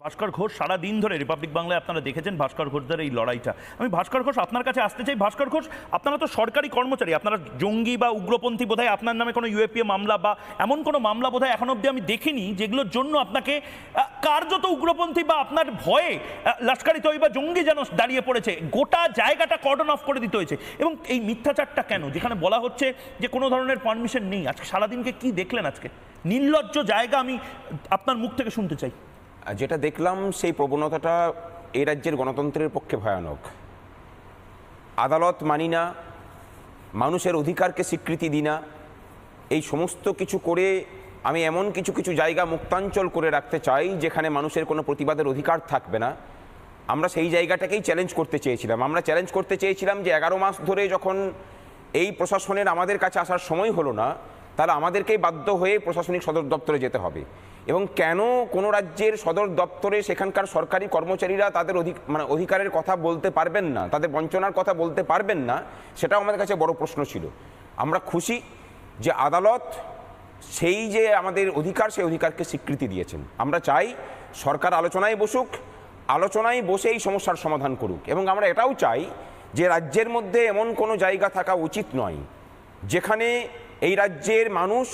ভাস্কর ঘোষ সারা দিন ধরে রিপাবলিক বাংলায় আপনারা দেখেছেন ভাস্কর ঘোষদের এই লড়াইটা। আমি ভাস্কর ঘোষ আপনার কাছে আসতে চাই। ভাস্কর ঘোষ, আপনারা তো সরকারি কর্মচারী, আপনারা জঙ্গি বা উগ্রপন্থী বোধহয় আপনার নামে কোনো ইউএপিএ মামলা বা এমন কোনো মামলা বোধহয় এখন অবধি আমি দেখিনি যেগুলোর জন্য আপনাকে কার্যত উগ্রপন্থী বা আপনার ভয়ে লস্কর-ই তৈয়বা জঙ্গি যেন দাঁড়িয়ে পড়েছে, গোটা জায়গাটা কর্ডন অফ করে দিতে হয়েছে। এবং এই মিথ্যাচারটা কেন, যেখানে বলা হচ্ছে যে কোনো ধরনের পারমিশন নেই? আজকে সারাদিনকে কি দেখলেন? আজকে নির্লজ্জ জায়গা আমি আপনার মুখ থেকে শুনতে চাই। যেটা দেখলাম সেই প্রবণতাটা এই রাজ্যের গণতন্ত্রের পক্ষে ভয়ানক। আদালত মানি না, মানুষের অধিকারকে স্বীকৃতি দিই না, এই সমস্ত কিছু করে আমি এমন কিছু কিছু জায়গা মুক্তাঞ্চল করে রাখতে চাই যেখানে মানুষের কোনো প্রতিবাদের অধিকার থাকবে না। আমরা সেই জায়গাটাকেই চ্যালেঞ্জ করতে চেয়েছিলাম। আমরা চ্যালেঞ্জ করতে চেয়েছিলাম যে 11 মাস ধরে যখন এই প্রশাসনের আমাদের কাছে আসার সময় হলো না, তাহলে আমাদেরকেই বাধ্য হয়ে প্রশাসনিক সদর দপ্তরে যেতে হবে। এবং কেন কোনো রাজ্যের সদর দপ্তরে সেখানকার সরকারি কর্মচারীরা তাদের অধিকারের কথা বলতে পারবেন না, তাদের বঞ্চনার কথা বলতে পারবেন না, সেটাও আমাদের কাছে বড় প্রশ্ন ছিল। আমরা খুশি যে আদালত সেই যে আমাদের অধিকার, সেই অধিকারকে স্বীকৃতি দিয়েছেন। আমরা চাই সরকার আলোচনায় বসুক, আলোচনায় বসে এই সমস্যার সমাধান করুক। এবং আমরা এটাও চাই যে রাজ্যের মধ্যে এমন কোনো জায়গা থাকা উচিত নয় যেখানে এই রাজ্যের মানুষ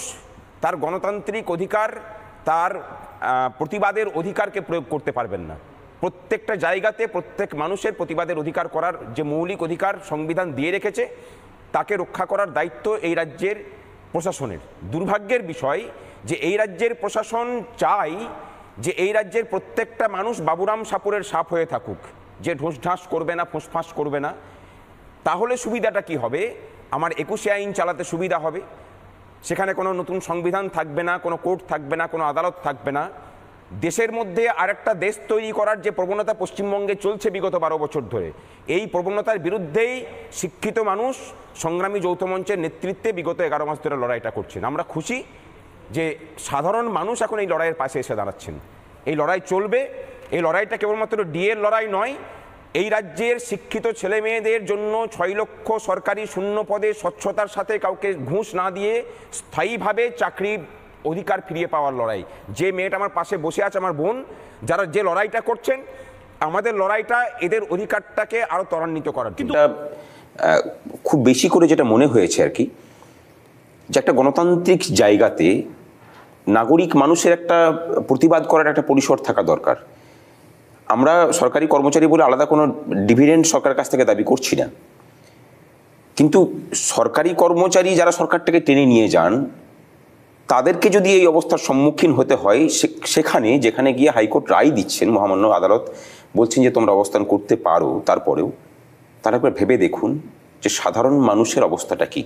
তার গণতান্ত্রিক অধিকার, তার প্রতিবাদের অধিকারকে প্রয়োগ করতে পারবেন না। প্রত্যেকটা জায়গাতে প্রত্যেক মানুষের প্রতিবাদের অধিকার করার যে মৌলিক অধিকার সংবিধান দিয়ে রেখেছে, তাকে রক্ষা করার দায়িত্ব এই রাজ্যের প্রশাসনের। দুর্ভাগ্যের বিষয় যে এই রাজ্যের প্রশাসন চায় যে এই রাজ্যের প্রত্যেকটা মানুষ বাবুরাম সাপুরের সাপ হয়ে থাকুক, যে ঢোসঢাস করবে না, ফোঁসফাঁস করবে না। তাহলে সুবিধাটা কি হবে? আমার 21 আইন চালাতে সুবিধা হবে, সেখানে কোনো নতুন সংবিধান থাকবে না, কোনো কোর্ট থাকবে না, কোনো আদালত থাকবে না। দেশের মধ্যে আরেকটা দেশ তৈরি করার যে প্রবণতা পশ্চিমবঙ্গে চলছে বিগত 12 বছর ধরে, এই প্রবণতার বিরুদ্ধেই শিক্ষিত মানুষ সংগ্রামী যৌথ মঞ্চের নেতৃত্বে বিগত 11 মাস ধরে লড়াইটা করছেন। আমরা খুশি যে সাধারণ মানুষ এখন এই লড়াইয়ের পাশে এসে দাঁড়াচ্ছেন। এই লড়াই চলবে। এই লড়াইটা কেবলমাত্র ডিএর লড়াই নয়, এই রাজ্যের শিক্ষিত ছেলে মেয়েদের জন্য 6 লক্ষ সরকারি শূন্য পদে স্বচ্ছতার সাথে কাউকে ঘুষ না দিয়ে স্থায়ীভাবে চাকরি অধিকার ফিরিয়ে পাওয়ার লড়াই। যে মেয়েটা আমার পাশে বসে আছে, আমার বোন, যারা যে লড়াইটা করছেন, আমাদের লড়াইটা এদের অধিকারটাকে আরও ত্বরান্বিত করার। কিন্তু খুব বেশি করে যেটা মনে হয়েছে আর কি, যে একটা গণতান্ত্রিক জায়গাতে নাগরিক মানুষের একটা প্রতিবাদ করার একটা পরিসর থাকা দরকার। আমরা সরকারি কর্মচারী বলে আলাদা কোনো ডিভিডেন্ড সরকারের কাছ থেকে দাবি করছি না, কিন্তু সরকারি কর্মচারী যারা সরকারটাকে টেনে নিয়ে যান, তাদেরকে যদি এই অবস্থার সম্মুখীন হতে হয়, সেখানে যেখানে গিয়ে হাইকোর্ট রায় দিচ্ছেন, মহামান্য আদালত বলছেন যে তোমরা অবস্থান করতে পারো, তারপরেও তারা একবার ভেবে দেখুন যে সাধারণ মানুষের অবস্থাটা কি।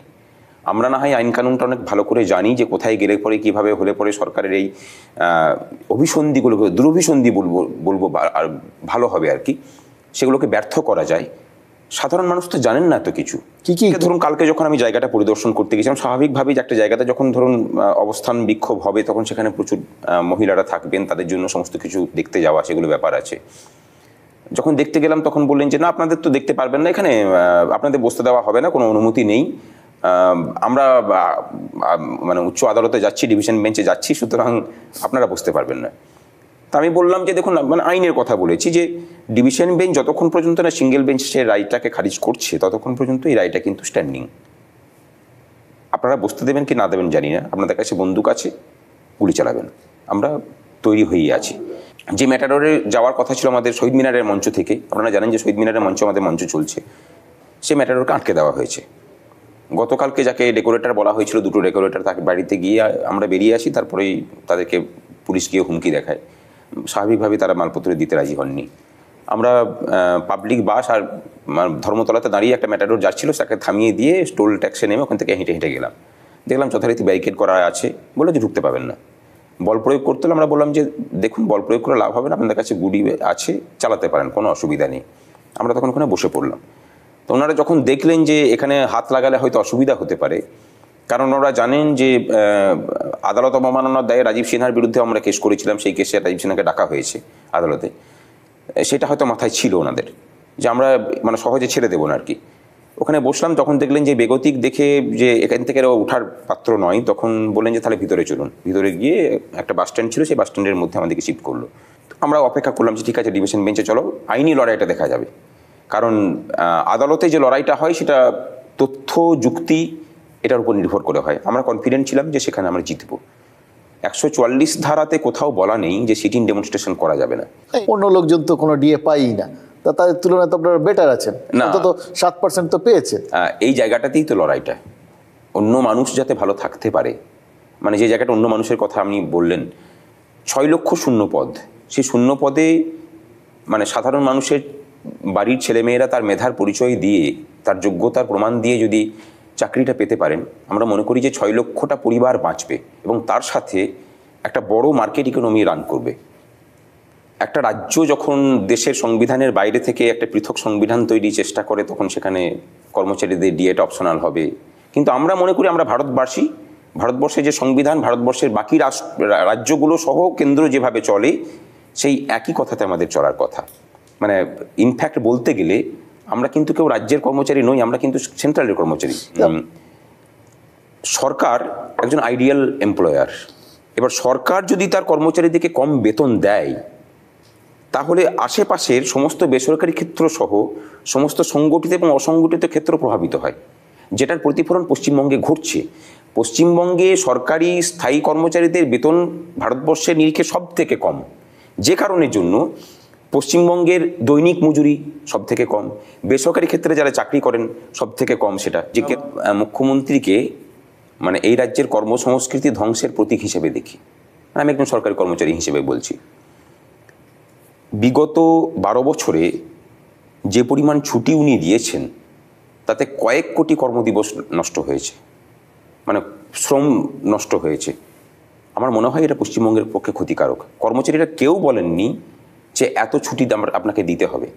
আমরা না হয় আইন কানুনটা অনেক ভালো করে জানি যে কোথায় গেলে পরে কীভাবে হলে পরে সরকারের এই অভিসন্ধিগুলোকে, দুরভিসন্ধি বলবো আর ভালো হবে আর কি, সেগুলোকে ব্যর্থ করা যায়। সাধারণ মানুষ তো জানেন না এত কিছু। কি ধরুন, কালকে যখন আমি জায়গাটা পরিদর্শন করতে গেছিলাম, স্বাভাবিকভাবেই যে একটা জায়গাতে যখন ধরুন অবস্থান বিক্ষোভ হবে, তখন সেখানে প্রচুর মহিলারা থাকবেন, তাদের জন্য সমস্ত কিছু দেখতে যাওয়া, সেগুলো ব্যাপার আছে। যখন দেখতে গেলাম তখন বললেন যে না, আপনাদের তো দেখতে পারবেন না, এখানে আপনাদের বসতে দেওয়া হবে না, কোনো অনুমতি নেই, আমরা উচ্চ আদালতে যাচ্ছি, ডিভিশন বেঞ্চে যাচ্ছি, সুতরাং আপনারা বসতে পারবেন না। তা আমি বললাম যে দেখুন, আইনের কথা বলেছি যে ডিভিশন বেঞ্চ যতক্ষণ পর্যন্ত না সিঙ্গেল বেঞ্চ সে রায়টাকে খারিজ করছে, ততক্ষণ পর্যন্ত এই রায়টা কিন্তু স্ট্যান্ডিং। আপনারা বসতে দেবেন কি না দেবেন জানি না, আপনাদের কাছে বন্দুক আছে, গুলি চালাবেন, আমরা তৈরি হয়েই আছি। যে ম্যাটাডোরে যাওয়ার কথা ছিল আমাদের শহীদ মিনারের মঞ্চ থেকে, আপনারা জানেন যে শহীদ মিনারের মঞ্চ আমাদের মঞ্চ চলছে, সে ম্যাটাডোরকে আটকে দেওয়া হয়েছে। গতকালকে যাকে ডেকোরেটর বলা হয়েছিল, 2টো ডেকোরেটর, তাকে বাড়িতে গিয়ে আমরা বেরিয়ে আসি, তারপরেই তাদেরকে পুলিশ গিয়ে হুমকি দেখায়। স্বাভাবিকভাবেই তারা মালপত্র দিতে রাজি হননি। আমরা পাবলিক বাস আর ধর্মতলাতে দাঁড়িয়ে একটা ম্যাটাডোর যাচ্ছিল, তাকে থামিয়ে দিয়ে টোল ট্যাক্সে নেমে ওখান থেকে হেঁটে হেঁটে গেলাম। দেখলাম যথারীতি ব্যারিকেড করা আছে, বলে যে ঢুকতে পাবেন না। বল প্রয়োগ করতে হলে আমরা বললাম যে দেখুন, বল প্রয়োগ করে লাভ হবে না, আপনাদের কাছে গুলি আছে, চালাতে পারেন, কোনো অসুবিধা নেই। আমরা তখন ওখানে বসে পড়লাম। তো ওনারা যখন দেখলেন যে এখানে হাত লাগালে হয়তো অসুবিধা হতে পারে, কারণ ওরা জানেন যে আদালত অবমাননার দায়ে রাজীব সিনহার বিরুদ্ধে আমরা কেস করেছিলাম, সেই কেসে রাজীব সিনহাকে ডাকা হয়েছে আদালতে, সেটা হয়তো মাথায় ছিল ওনাদের যে আমরা সহজে ছেড়ে দেবো না আর কি। ওখানে বসলাম, তখন দেখলেন যে বেগতিক দেখে যে এখান থেকে ওঠার পাত্র নয়, তখন বললেন যে তাহলে ভিতরে চলুন। ভিতরে গিয়ে একটা বাস স্ট্যান্ড ছিল, সেই বাস স্ট্যান্ডের মধ্যে আমাদেরকে শিফট করলো। আমরা অপেক্ষা করলাম যে ঠিক আছে ডিভিশন বেঞ্চে চলো, আইনি লড়াইটা দেখা যাবে। কারণ আদালতে যে লড়াইটা হয় সেটা তথ্য যুক্তি এটার উপর নির্ভর করে হয়। আমরা কনফিডেন্ট ছিলাম যে সেখানে আমরা জিতবো। 144 ধারাতে কোথাও বলা নেই যে সিটিং ডেমনস্ট্রেশন করা যাবে না। অন্য লোকজন তো কোনো ডিএ পাইই না, তা তাদের তুলনায় তো আপনারা বেটার আছেন, না। অন্তত 7% তো পেয়েছে। এই জায়গাটাতেই তো লড়াইটা, অন্য মানুষ যাতে ভালো থাকতে পারে, মানে যে জায়গাটা অন্য মানুষের কথা আপনি বললেন, 6 লক্ষ শূন্য পদ, সেই শূন্য পদে মানে সাধারণ মানুষের বাড়ির ছেলেমেয়েরা তার মেধার পরিচয় দিয়ে, তার যোগ্যতার প্রমাণ দিয়ে যদি চাকরিটা পেতে পারেন, আমরা মনে করি যে 6 লক্ষটা পরিবার বাঁচবে এবং তার সাথে একটা বড় মার্কেট ইকোনমি রান করবে। একটা রাজ্য যখন দেশের সংবিধানের বাইরে থেকে একটা পৃথক সংবিধান তৈরির চেষ্টা করে, তখন সেখানে কর্মচারীদের ডিএটা অপশনাল হবে। কিন্তু আমরা মনে করি আমরা ভারতবাসী, ভারতবর্ষের যে সংবিধান, ভারতবর্ষের বাকি রাজ্যগুলো সহ কেন্দ্র যেভাবে চলে, সেই একই কথাতে আমাদের চলার কথা। মানে ইনফ্যাক্ট বলতে গেলে আমরা কিন্তু কেউ রাজ্যের কর্মচারী নই, আমরা কিন্তু সেন্ট্রালের কর্মচারী। সরকার একজন আইডিয়াল এমপ্লয়ার। এবার সরকার যদি তার কর্মচারীদেরকে কম বেতন দেয়, তাহলে আশেপাশের সমস্ত বেসরকারি ক্ষেত্র সহ সমস্ত সংগঠিত এবং অসংগঠিত ক্ষেত্র প্রভাবিত হয়, যেটার প্রতিফলন পশ্চিমবঙ্গে ঘটছে। পশ্চিমবঙ্গে সরকারি স্থায়ী কর্মচারীদের বেতন ভারতবর্ষের নিরিখে সব থেকে কম, যে কারণের জন্য পশ্চিমবঙ্গের দৈনিক মজুরি সব থেকে কম, বেসরকারি ক্ষেত্রে যারা চাকরি করেন সব থেকে কম। সেটা যে মুখ্যমন্ত্রীকে মানে এই রাজ্যের কর্মসংস্কৃতি ধ্বংসের প্রতীক হিসেবে দেখি। আমি একজন সরকারি কর্মচারী হিসেবে বলছি, বিগত 12 বছরে যে পরিমাণ ছুটি উনি দিয়েছেন, তাতে কয়েক কোটি কর্মদিবস নষ্ট হয়েছে, মানে শ্রম নষ্ট হয়েছে। আমার মনে হয় এটা পশ্চিমবঙ্গের পক্ষে ক্ষতিকারক। কর্মচারীরা কেউ বলেননি যে এত ছুটি আপনাকে দিতে হবে।